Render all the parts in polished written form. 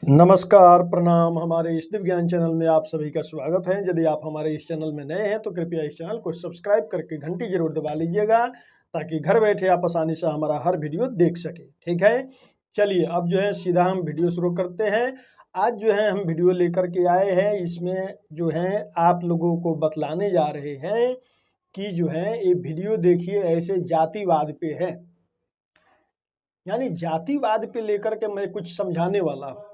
नमस्कार, प्रणाम। हमारे इस दिव्य ज्ञान चैनल में आप सभी का स्वागत है। यदि आप हमारे इस चैनल में नए हैं तो कृपया इस चैनल को सब्सक्राइब करके घंटी जरूर दबा लीजिएगा, ताकि घर बैठे आप आसानी से हमारा हर वीडियो देख सके। ठीक है, चलिए अब जो है सीधा हम वीडियो शुरू करते हैं। आज जो है हम वीडियो लेकर के आए हैं, इसमें जो है आप लोगों को बतलाने जा रहे हैं कि जो है ये वीडियो देखिए ऐसे जातिवाद पे है, यानी जातिवाद पे लेकर के मैं कुछ समझाने वाला हूँ।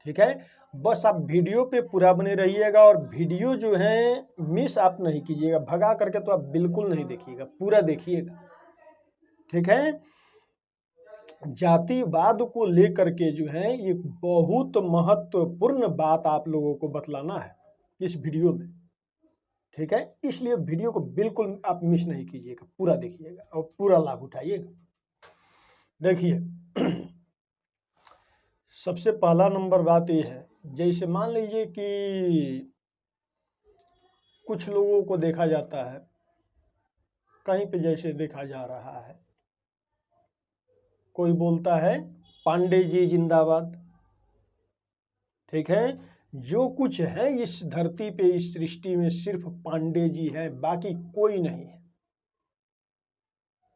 ठीक है, बस आप वीडियो पे पूरा बने रहिएगा और वीडियो जो है मिस आप नहीं कीजिएगा, भगा करके तो आप बिल्कुल नहीं देखिएगा, पूरा देखिएगा। ठीक है, जातिवाद को लेकर के जो है एक बहुत महत्वपूर्ण बात आप लोगों को बतलाना है इस वीडियो में। ठीक है, इसलिए वीडियो को बिल्कुल आप मिस नहीं कीजिएगा, पूरा देखिएगा और पूरा लाभ उठाइएगा। देखिए सबसे पहला नंबर बात यह है, जैसे मान लीजिए कि कुछ लोगों को देखा जाता है कहीं पे, जैसे देखा जा रहा है कोई बोलता है पांडे जी जिंदाबाद। ठीक है, जो कुछ है इस धरती पे इस सृष्टि में सिर्फ पांडे जी हैं, बाकी कोई नहीं है।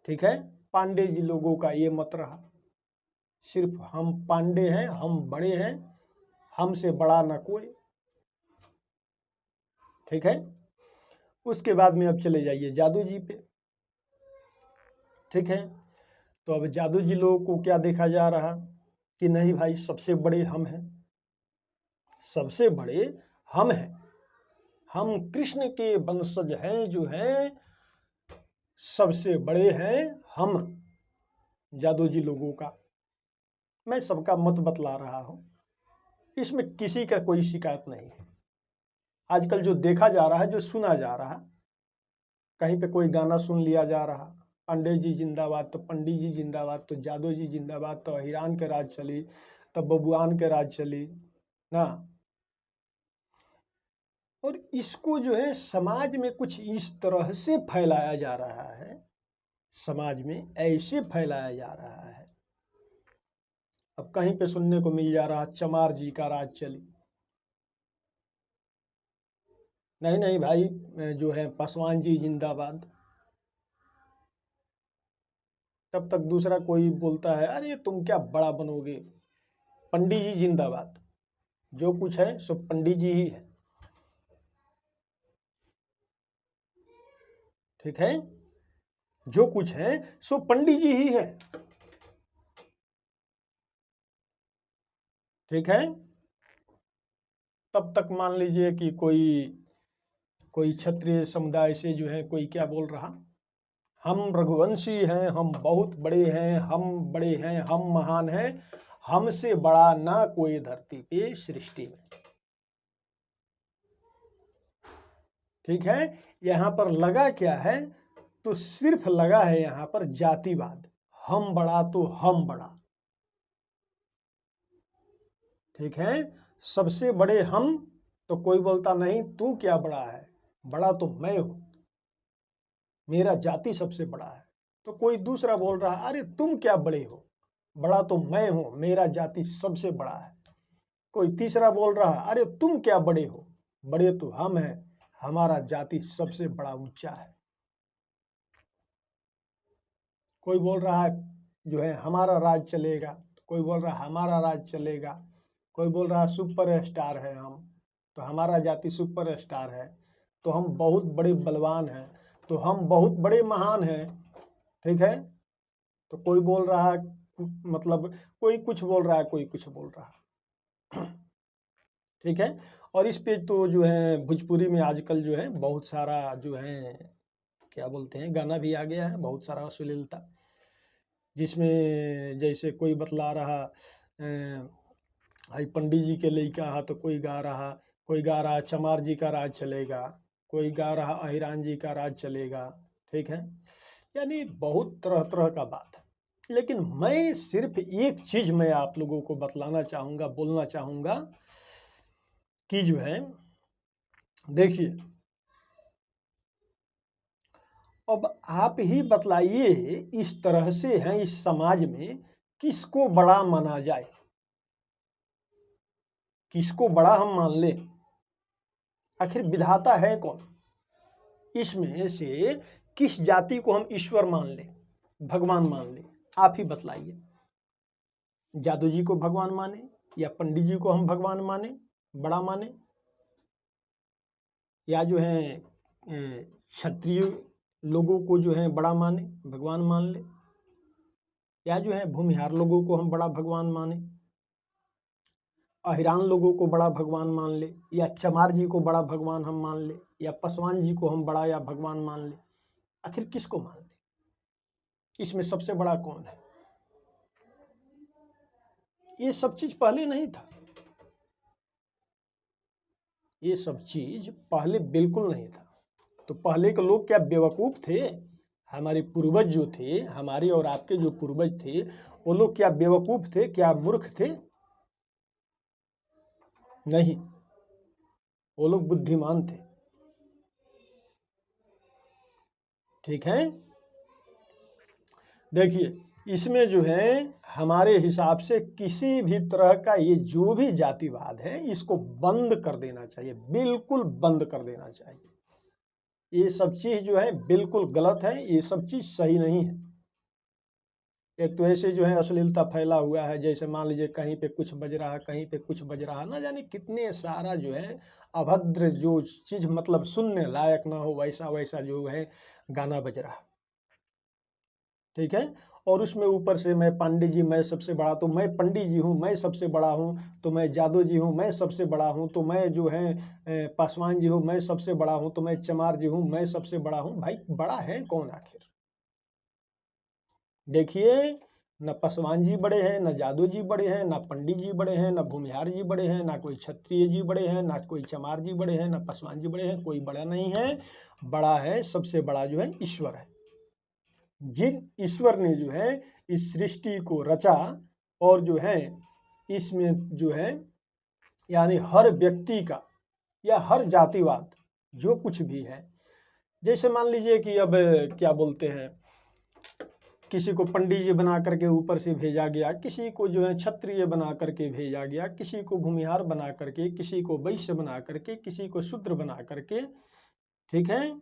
ठीक है, पांडे जी लोगों का ये मत रहा, सिर्फ हम पांडे हैं, हम बड़े हैं, हमसे बड़ा ना कोई। ठीक है, उसके बाद में अब चले जाइए जादू जी पे। ठीक है, तो अब जादू जी लोगों को क्या देखा जा रहा कि नहीं भाई, सबसे बड़े हम हैं, सबसे बड़े हम हैं, हम कृष्ण के वंशज हैं, जो हैं सबसे बड़े हैं हम। जादू जी लोगों का मैं सबका मत बतला रहा हूं, इसमें किसी का कोई शिकायत नहीं है। आजकल जो देखा जा रहा है, जो सुना जा रहा, कहीं पे कोई गाना सुन लिया जा रहा, पांडे जी जिंदाबाद तो पंडित जी जिंदाबाद तो जादू जी जिंदाबाद तो हिरान के राज चली तो बबुआन के राज चली ना। और इसको जो है समाज में कुछ इस तरह से फैलाया जा रहा है, समाज में ऐसे फैलाया जा रहा है। अब कहीं पे सुनने को मिल जा रहा चमार जी का राज चली। नहीं नहीं भाई, जो है पासवान जी जिंदाबाद। तब तक दूसरा कोई बोलता है अरे तुम क्या बड़ा बनोगे, पंडित जी जिंदाबाद। जो कुछ है सो पंडित जी ही है। ठीक है, जो कुछ है सो पंडित जी ही है। ठीक है, तब तक मान लीजिए कि कोई क्षत्रिय समुदाय से जो है कोई क्या बोल रहा, हम रघुवंशी हैं, हम बहुत बड़े हैं, हम बड़े हैं, हम महान हैं, हमसे बड़ा ना कोई धरती पे सृष्टि में। ठीक है, यहाँ पर लगा क्या है, तो सिर्फ लगा है यहाँ पर जातिवाद, हम बड़ा तो हम बड़ा। ठीक है, सबसे बड़े हम, तो कोई बोलता नहीं तू क्या बड़ा है, बड़ा तो मैं हूं, मेरा जाति सबसे बड़ा है। तो कोई दूसरा बोल रहा अरे तुम क्या बड़े हो, बड़ा तो मैं हूं, मेरा जाति सबसे बड़ा है। कोई तीसरा बोल रहा अरे तुम क्या बड़े हो, बड़े तो हम हैं, हमारा जाति सबसे बड़ा ऊंचा है। कोई बोल रहा है जो है हमारा राज चलेगा, कोई बोल रहा है हमारा राज चलेगा, कोई बोल रहा है सुपर स्टार है हम, तो हमारा जाति सुपर स्टार है, तो हम बहुत बड़े बलवान हैं, तो हम बहुत बड़े महान हैं। ठीक है, तो कोई बोल रहा है, मतलब कोई कुछ बोल रहा है, कोई कुछ बोल रहा है। ठीक है, और इस पे तो जो है भोजपुरी में आजकल जो है बहुत सारा जो है क्या बोलते हैं गाना भी आ गया है, बहुत सारा अश्लीलता, जिसमें जैसे कोई बतला रहा भाई पंडित जी के लइका हा, तो कोई गा रहा चमार जी का राज चलेगा, कोई गा रहा अहिरान जी का राज चलेगा। ठीक है, यानी बहुत तरह तरह का बात है। लेकिन मैं सिर्फ एक चीज मैं आप लोगों को बतलाना चाहूंगा, बोलना चाहूंगा कि जो है देखिए, अब आप ही बतलाइए इस तरह से है इस समाज में किसको बड़ा माना जाए। किसको बड़ा हम मान ले? आखिर विधाता है कौन? इसमें से किस जाति को हम ईश्वर मान ले, भगवान मान ले? आप ही बतलाइए। जादू जी को भगवान माने या पंडित जी को हम भगवान माने, बड़ा माने, या जो है क्षत्रिय लोगों को जो है बड़ा माने, भगवान मान ले, या जो है भूमिहार लोगों को हम बड़ा भगवान माने, अहिरान लोगों को बड़ा भगवान मान ले, या चमार जी को बड़ा भगवान हम मान ले, या पासवान जी को हम बड़ा या भगवान मान ले? आखिर किसको मान ले? इसमें सबसे बड़ा कौन है? ये सब चीज पहले नहीं था। ये सब चीज पहले बिल्कुल नहीं था। तो पहले के लोग क्या बेवकूफ थे? हमारे पूर्वज जो थे, हमारे और आपके जो पूर्वज थे, वो लोग क्या बेवकूफ थे? क्या मूर्ख थे? नहीं, वो लोग बुद्धिमान थे। ठीक है, देखिए इसमें जो है हमारे हिसाब से किसी भी तरह का ये जो भी जातिवाद है, इसको बंद कर देना चाहिए, बिल्कुल बंद कर देना चाहिए। ये सब चीज जो है बिल्कुल गलत है, ये सब चीज सही नहीं है। एक तो ऐसे जो है अश्लीलता फैला हुआ है, जैसे मान लीजिए कहीं पे कुछ बज रहा है, कहीं पे कुछ बज रहा है, ना जाने कितने सारा जो है अभद्र जो चीज मतलब सुनने लायक ना हो वैसा वैसा जो है गाना बज रहा है। ठीक है, और उसमें ऊपर से मैं पांडे जी मैं सबसे बड़ा, तो मैं पंडित जी हूँ मैं सबसे बड़ा हूँ, तो मैं जादू जी हूँ मैं सबसे बड़ा हूँ, तो मैं जो है पासवान जी हूँ मैं सबसे बड़ा हूँ, तो मैं चमार जी हूँ मैं सबसे बड़ा हूँ। भाई बड़ा है कौन आखिर? देखिए, न पासवान जी बड़े हैं, न जादू जी बड़े हैं, न पंडित जी बड़े हैं, न भूमिहार जी बड़े हैं, ना कोई क्षत्रिय जी बड़े हैं, ना कोई चमार जी बड़े हैं, न पासवान जी बड़े हैं, कोई बड़ा नहीं है। बड़ा है, सबसे बड़ा जो है ईश्वर है। जिन ईश्वर ने जो है इस सृष्टि को रचा, और जो है इसमें जो है यानी हर व्यक्ति का या हर जातिवाद जो कुछ भी है, जैसे मान लीजिए कि अब क्या बोलते हैं, किसी को पंडित जी बना करके ऊपर से भेजा गया, किसी को जो है क्षत्रिय बना करके भेजा गया, किसी को भूमिहार बना करके, किसी को वैश्य बना करके, किसी को शूद्र बना करके। ठीक है,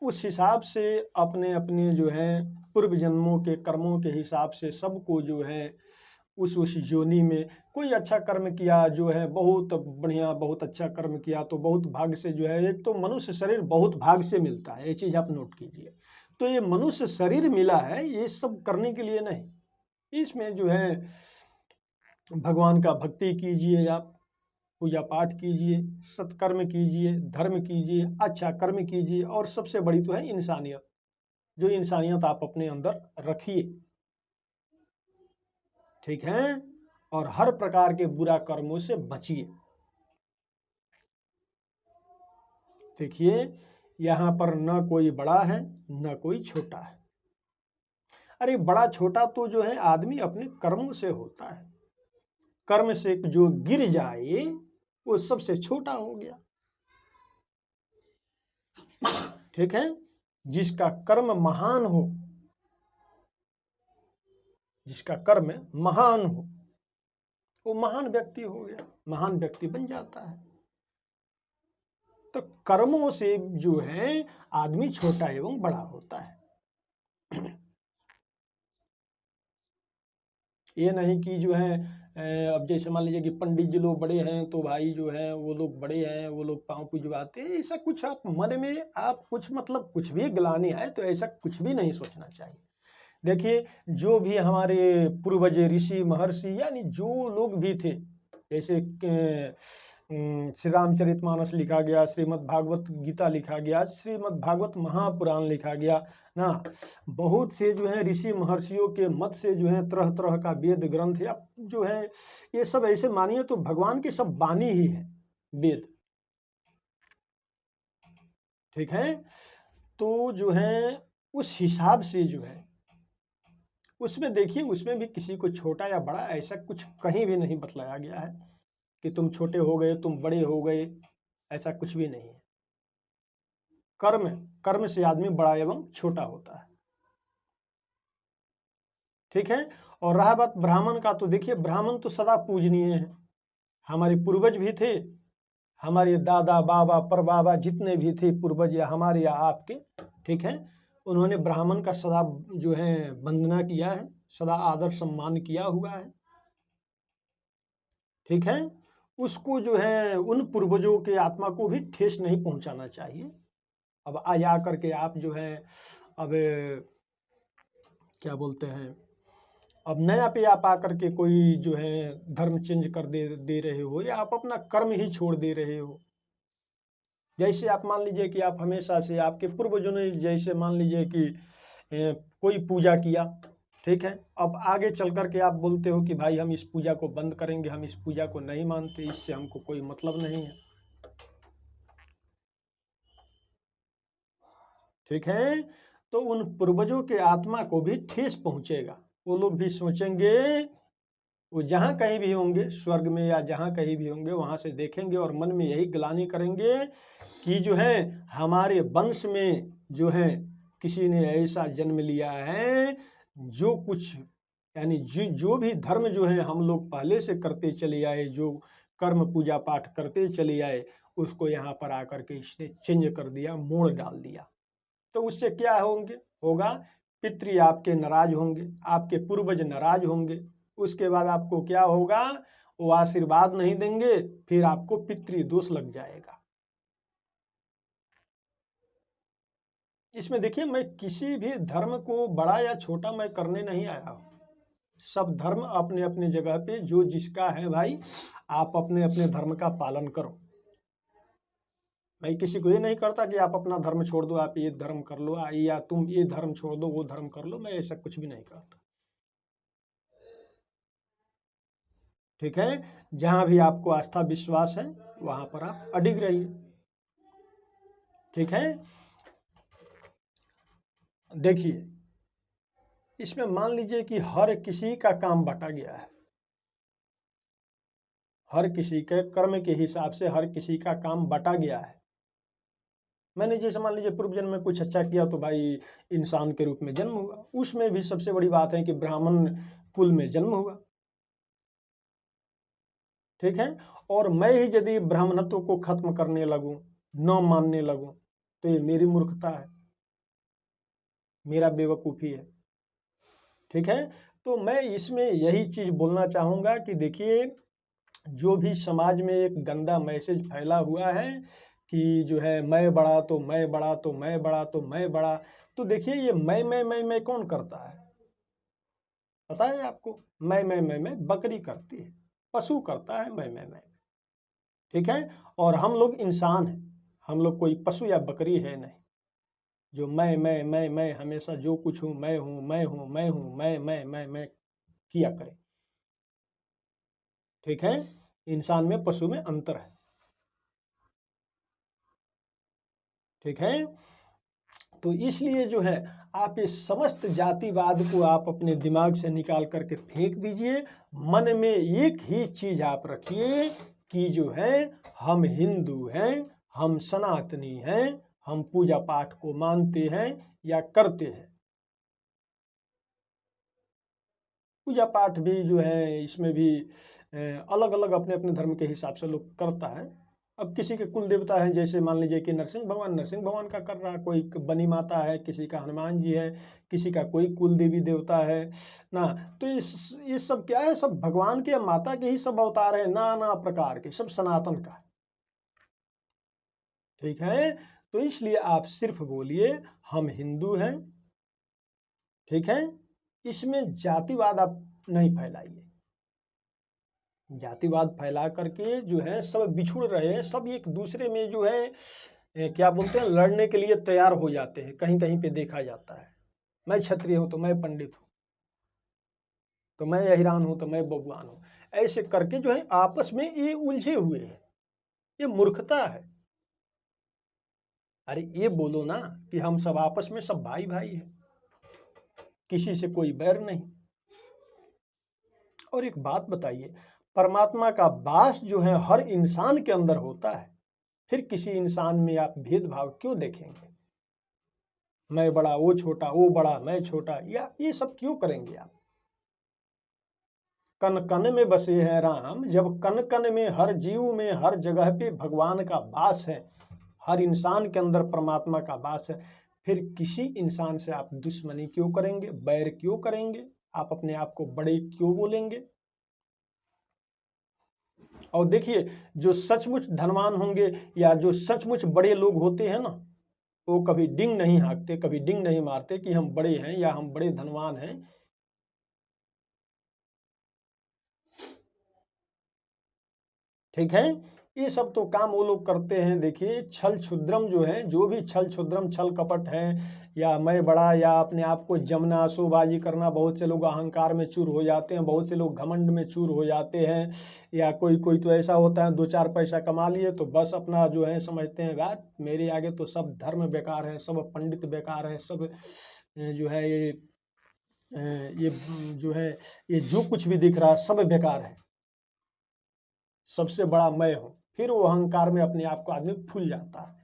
उस हिसाब से अपने अपने जो है पूर्व जन्मों के कर्मों के हिसाब से सबको जो है उस योनि में कोई अच्छा कर्म किया, जो है बहुत बढ़िया बहुत अच्छा कर्म किया, तो बहुत भाग्य से जो है, एक तो मनुष्य शरीर बहुत भाग्य से मिलता है, ये चीज आप नोट कीजिए। तो ये मनुष्य शरीर मिला है ये सब करने के लिए नहीं, इसमें जो है भगवान का भक्ति कीजिए, आप पूजा पाठ कीजिए, सत्कर्म कीजिए, धर्म कीजिए, अच्छा कर्म कीजिए, और सबसे बड़ी तो है इंसानियत। जो इंसानियत आप अपने अंदर रखिए। ठीक है, और हर प्रकार के बुरा कर्मों से बचिए। देखिए, यहाँ पर न कोई बड़ा है न कोई छोटा है। अरे बड़ा छोटा तो जो है आदमी अपने कर्मों से होता है। कर्म से जो गिर जाए वो सबसे छोटा हो गया। ठीक है, जिसका कर्म महान हो, जिसका कर्म महान हो, वो महान व्यक्ति हो गया, महान व्यक्ति बन जाता है। तो कर्मों से जो है आदमी छोटा एवं बड़ा होता है। ये नहीं कि जो है अब जैसे मान लीजिए कि पंडित जी लोग बड़े हैं तो भाई जो है वो लोग बड़े हैं, वो लोग पाँव पुजवाते हैं, ऐसा कुछ आप मन में आप कुछ मतलब कुछ भी गिलानी है तो ऐसा कुछ भी नहीं सोचना चाहिए। देखिए, जो भी हमारे पूर्वज ऋषि महर्षि यानी जो लोग भी थे, जैसे श्री रामचरितमानस लिखा गया, श्रीमद् भागवत गीता लिखा गया, श्रीमद् भागवत महापुराण लिखा गया ना, बहुत से जो है ऋषि महर्षियों के मत से जो है तरह तरह का वेद ग्रंथ या जो है ये सब ऐसे मानिए तो भगवान की सब वाणी ही है वेद। ठीक है, तो जो है उस हिसाब से जो है उसमें देखिए, उसमें भी किसी को छोटा या बड़ा ऐसा कुछ कहीं भी नहीं बतलाया गया है कि तुम छोटे हो गए तुम बड़े हो गए, ऐसा कुछ भी नहीं है। कर्म कर्म से आदमी बड़ा एवं छोटा होता है। ठीक है, और रहा बात ब्राह्मण का, तो देखिए ब्राह्मण तो सदा पूजनीय है। हमारे पूर्वज भी थे, हमारे दादा बाबा परबाबा जितने भी थे पूर्वज या हमारे या आपके, ठीक है, उन्होंने ब्राह्मण का सदा जो है वंदना किया है, सदा आदर सम्मान किया हुआ है, ठीक है। उसको जो है उन पूर्वजों के आत्मा को भी ठेस नहीं पहुंचाना चाहिए। अब आ जा करके आप जो है अब क्या बोलते हैं, अब नया पे आप आकर के कोई जो है धर्म चेंज कर दे रहे हो, या आप अपना कर्म ही छोड़ दे रहे हो। जैसे आप मान लीजिए कि आप हमेशा से आपके पूर्वजों ने जैसे मान लीजिए कि कोई पूजा किया, ठीक है, अब आगे चल कर के आप बोलते हो कि भाई हम इस पूजा को बंद करेंगे, हम इस पूजा को नहीं मानते, इससे हमको कोई मतलब नहीं है, ठीक है। तो उन पूर्वजों के आत्मा को भी ठेस पहुंचेगा। वो लोग भी सोचेंगे, वो जहाँ कहीं भी होंगे स्वर्ग में या जहाँ कहीं भी होंगे, वहां से देखेंगे और मन में यही ग्लानि करेंगे कि जो है हमारे वंश में जो है किसी ने ऐसा जन्म लिया है जो कुछ यानी जो भी धर्म जो है हम लोग पहले से करते चले आए, जो कर्म पूजा पाठ करते चले आए, उसको यहाँ पर आकर के इसने चेंज कर दिया, मोड़ डाल दिया। तो उससे क्या होगा, पितृ आपके नाराज होंगे, आपके पूर्वज नाराज होंगे। उसके बाद आपको क्या होगा, वो आशीर्वाद नहीं देंगे, फिर आपको पितृ दोष लग जाएगा। इसमें देखिए, मैं किसी भी धर्म को बड़ा या छोटा मैं करने नहीं आया हूं। सब धर्म अपने अपने जगह पे जो जिसका है भाई, आप अपने अपने धर्म का पालन करो। मैं किसी को ये नहीं करता कि आप अपना धर्म छोड़ दो, आप ये धर्म कर लो, या तुम ये धर्म छोड़ दो वो धर्म कर लो, मैं ऐसा कुछ भी नहीं करता, ठीक है। जहां भी आपको आस्था विश्वास है वहां पर आप अडिग रहिए, ठीक है। देखिए, इसमें मान लीजिए कि हर किसी का काम बांटा गया है, हर किसी के कर्म के हिसाब से हर किसी का काम बांटा गया है। मैंने जैसे मान लीजिए पूर्व जन्म में कुछ अच्छा किया तो भाई इंसान के रूप में जन्म हुआ, उसमें भी सबसे बड़ी बात है कि ब्राह्मण कुल में जन्म हुआ, ठीक है। और मैं ही यदि ब्राह्मणत्व को खत्म करने लगूं, न मानने लगूं, तो ये मेरी मूर्खता है, मेरा बेवकूफ़ी है, ठीक है। तो मैं इसमें यही चीज़ बोलना चाहूँगा कि देखिए, जो भी समाज में एक गंदा मैसेज फैला हुआ है कि जो है मैं बड़ा तो मैं बड़ा तो मैं बड़ा तो मैं बड़ा, तो देखिए ये मैं कौन करता है पता है आपको? मैं बकरी करती है, पशु करता है मैं, ठीक है। और हम लोग इंसान हैं, हम लोग कोई पशु या बकरी है नहीं जो मैं हमेशा जो कुछ हूँ मैं हूँ मैं हूँ मैं हूँ मैं किया करे, ठीक है। इंसान में पशु में अंतर है, ठीक है। तो इसलिए जो है आप इस समस्त जातिवाद को आप अपने दिमाग से निकाल करके फेंक दीजिए। मन में एक ही चीज आप रखिए कि जो है हम हिंदू हैं, हम सनातनी हैं, हम पूजा पाठ को मानते हैं या करते हैं। पूजा पाठ भी जो है इसमें भी अलग अलग अपने अपने धर्म के हिसाब से लोग करता है। अब किसी के कुल देवता है, जैसे मान लीजिए कि नरसिंह भगवान का कर रहा है, कोई बनी माता है, किसी का हनुमान जी है, किसी का कोई कुल देवी देवता है ना। तो ये सब क्या है, सब भगवान के या माता के ही सब अवतार है, नाना प्रकार के, सब सनातन का है, ठीक है। तो इसलिए आप सिर्फ बोलिए हम हिंदू हैं, ठीक है। इसमें जातिवाद आप नहीं फैलाइए, जातिवाद फैला करके जो है सब बिछुड़ रहे हैं, सब एक दूसरे में जो है क्या बोलते हैं, लड़ने के लिए तैयार हो जाते हैं। कहीं कहीं पे देखा जाता है, मैं क्षत्रिय हूं तो मैं पंडित हूं, तो मैं अहिरान हूं तो मैं बबुआन हूं, ऐसे करके जो है आपस में ये उलझे हुए हैं। ये मूर्खता है। अरे ये बोलो ना कि हम सब आपस में सब भाई भाई हैं, किसी से कोई बैर नहीं। और एक बात बताइए, परमात्मा का वास जो है हर इंसान के अंदर होता है, फिर किसी इंसान में आप भेदभाव क्यों देखेंगे? मैं बड़ा वो छोटा, वो बड़ा मैं छोटा, या ये सब क्यों करेंगे आप? कन कन में बसे हैं राम, जब कन कन में हर जीव में हर जगह पे भगवान का वास है, हर इंसान के अंदर परमात्मा का वास है, फिर किसी इंसान से आप दुश्मनी क्यों करेंगे, बैर क्यों करेंगे, आप अपने आप को बड़े क्यों बोलेंगे। और देखिए, जो सचमुच धनवान होंगे या जो सचमुच बड़े लोग होते हैं ना, वो कभी डिंग नहीं हाँकते, कभी डिंग नहीं मारते कि हम बड़े हैं या हम बड़े धनवान हैं। ठीक है, ये सब तो काम वो लोग करते हैं। देखिए, छल छुद्रम जो है, जो भी छल छुद्रम छल कपट है, या मैं बड़ा, या अपने आप को जमना, शोबाजी करना, बहुत से लोग अहंकार में चूर हो जाते हैं, बहुत से लोग घमंड में चूर हो जाते हैं, या कोई कोई तो ऐसा होता है 2-4 पैसा कमा लिए तो बस अपना जो है समझते हैं बात, मेरे आगे तो सब धर्म बेकार है, सब पंडित बेकार है, सब जो है ये जो है, ये जो कुछ भी दिख रहा है सब बेकार है, सबसे बड़ा मैं हूं। फिर वो अहंकार में अपने आप को आदमी फूल जाता है।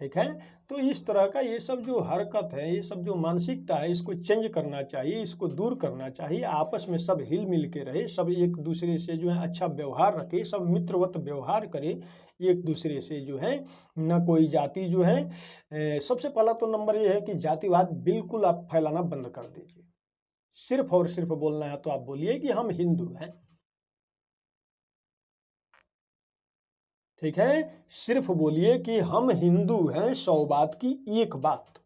ठीक है, तो इस तरह का ये सब जो हरकत है, ये सब जो मानसिकता है, इसको चेंज करना चाहिए, इसको दूर करना चाहिए। आपस में सब हिल मिल के रहे, सब एक दूसरे से जो है अच्छा व्यवहार रखे, सब मित्रवत व्यवहार करे एक दूसरे से, जो है न कोई जाति जो है सबसे पहला तो नंबर ये है कि जातिवाद बिल्कुल आप फैलाना बंद कर दीजिए। सिर्फ और सिर्फ बोलना है तो आप बोलिए कि हम हिंदू हैं। ठीक है, सिर्फ बोलिए कि हम हिंदू हैं, 100 बात की एक बात,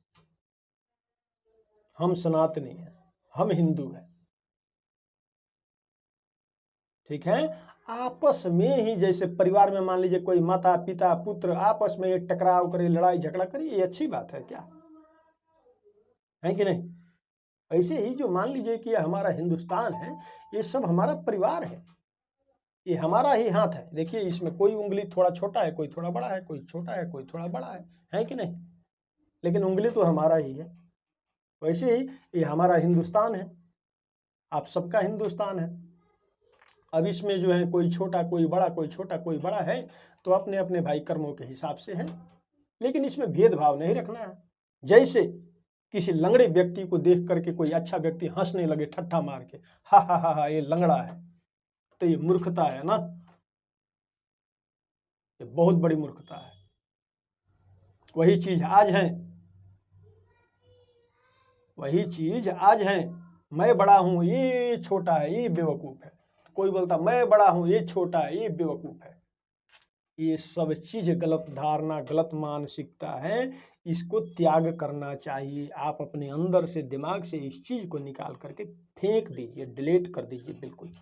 हम सनातनी हैं, हम हिंदू हैं। ठीक है, आपस में ही, जैसे परिवार में मान लीजिए कोई माता पिता पुत्र आपस में टकराव करे, लड़ाई झगड़ा करे, ये अच्छी बात है क्या, है कि नहीं। ऐसे ही जो मान लीजिए कि हमारा हिंदुस्तान है, ये सब हमारा परिवार है, ये हमारा ही हाथ है। देखिए, इसमें कोई उंगली थोड़ा छोटा है, कोई थोड़ा बड़ा है, कोई छोटा है, कोई थोड़ा बड़ा है कि नहीं, लेकिन उंगली तो हमारा ही है। वैसे ही ये हमारा हिंदुस्तान है, आप सबका हिंदुस्तान है। अब इसमें जो है कोई छोटा कोई बड़ा, कोई छोटा कोई बड़ा है, तो अपने अपने भाई कर्मों के हिसाब से है, लेकिन इसमें भेदभाव नहीं रखना है। जैसे किसी लंगड़े व्यक्ति को देख करके कोई अच्छा व्यक्ति हंसने लगे ठट्ठा मार के, हा ये लंगड़ा है, तो ये मूर्खता है ना, ये बहुत बड़ी मूर्खता है। वही चीज आज है, वही चीज आज है, मैं बड़ा हूं ये छोटा है, ये बेवकूफ है। कोई बोलता मैं बड़ा हूं ये छोटा है, ये बेवकूफ है। ये सब चीज गलत धारणा, गलत मानसिकता है, इसको त्याग करना चाहिए। आप अपने अंदर से, दिमाग से इस चीज को निकाल करके फेंक दीजिए, डिलीट कर दीजिए बिल्कुल।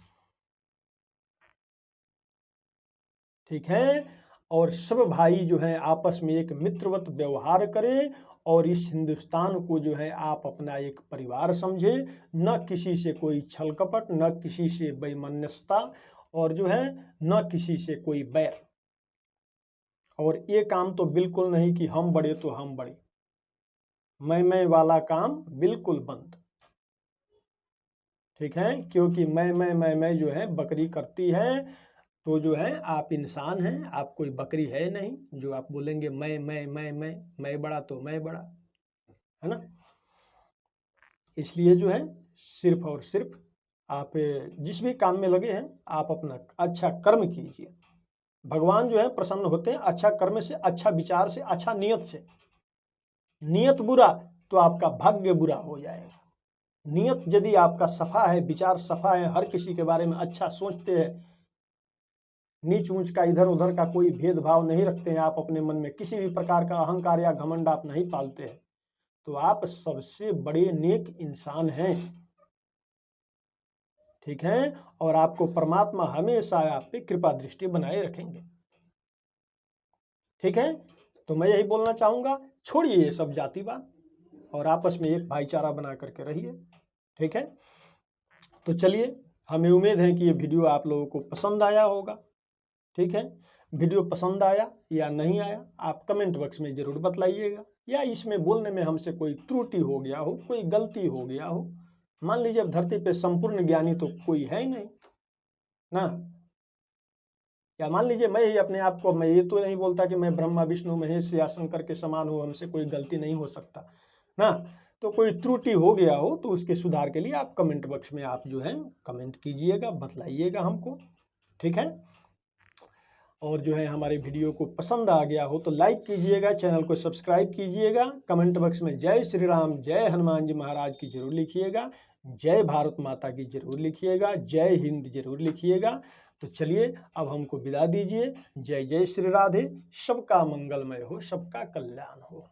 ठीक है, और सब भाई जो है आपस में एक मित्रवत व्यवहार करें, और इस हिंदुस्तान को जो है आप अपना एक परिवार समझे, न किसी से कोई छल कपट, न किसी से बेमनस्ता, और जो है न किसी से कोई बैर। और ये काम तो बिल्कुल नहीं कि हम बड़े तो हम बड़े, मैं वाला काम बिल्कुल बंद। ठीक है, क्योंकि मैं जो है बकरी करती है, तो जो है आप इंसान हैं, आप कोई बकरी है नहीं जो आप बोलेंगे मैं बड़ा तो मैं बड़ा, है ना। इसलिए जो है सिर्फ और सिर्फ आप जिस भी काम में लगे हैं, आप अपना अच्छा कर्म कीजिए। भगवान जो है प्रसन्न होते हैं अच्छा कर्म से, अच्छा विचार से, अच्छा नियत से। नियत बुरा तो आपका भाग्य बुरा हो जाएगा। नियत यदि आपका सफा है, विचार सफा है, हर किसी के बारे में अच्छा सोचते हैं, नीच ऊंच का इधर उधर का कोई भेदभाव नहीं रखते हैं, आप अपने मन में किसी भी प्रकार का अहंकार या घमंड आप नहीं पालते हैं, तो आप सबसे बड़े नेक इंसान हैं। ठीक है, और आपको परमात्मा हमेशा आप पे कृपा दृष्टि बनाए रखेंगे। ठीक है, तो मैं यही बोलना चाहूंगा, छोड़िए ये सब जातिवाद और आपस में एक भाईचारा बना करके रहिए। ठीक है, तो चलिए, हमें उम्मीद है कि ये वीडियो आप लोगों को पसंद आया होगा। ठीक है, वीडियो पसंद आया या नहीं आया आप कमेंट बॉक्स में जरूर बतलाइएगा, या इसमें बोलने में हमसे कोई त्रुटि हो गया हो, कोई गलती हो गया हो। मान लीजिए अब धरती पे संपूर्ण ज्ञानी तो कोई है ही नहीं ना, या मान लीजिए मैं ही अपने आप को, मैं ये तो नहीं बोलता कि मैं ब्रह्मा विष्णु महेश या शंकर के समान हूँ, हमसे कोई गलती नहीं हो सकता ना। तो कोई त्रुटि हो गया हो तो उसके सुधार के लिए आप कमेंट बॉक्स में आप जो है कमेंट कीजिएगा, बतलाइएगा हमको, ठीक है। और जो है हमारे वीडियो को पसंद आ गया हो तो लाइक कीजिएगा, चैनल को सब्सक्राइब कीजिएगा, कमेंट बॉक्स में जय श्री राम, जय हनुमान जी महाराज की जरूर लिखिएगा, जय भारत माता की जरूर लिखिएगा, जय हिंद जरूर लिखिएगा। तो चलिए अब हमको विदा दीजिए। जय जय श्री राधे। सबका मंगलमय हो, सबका कल्याण हो।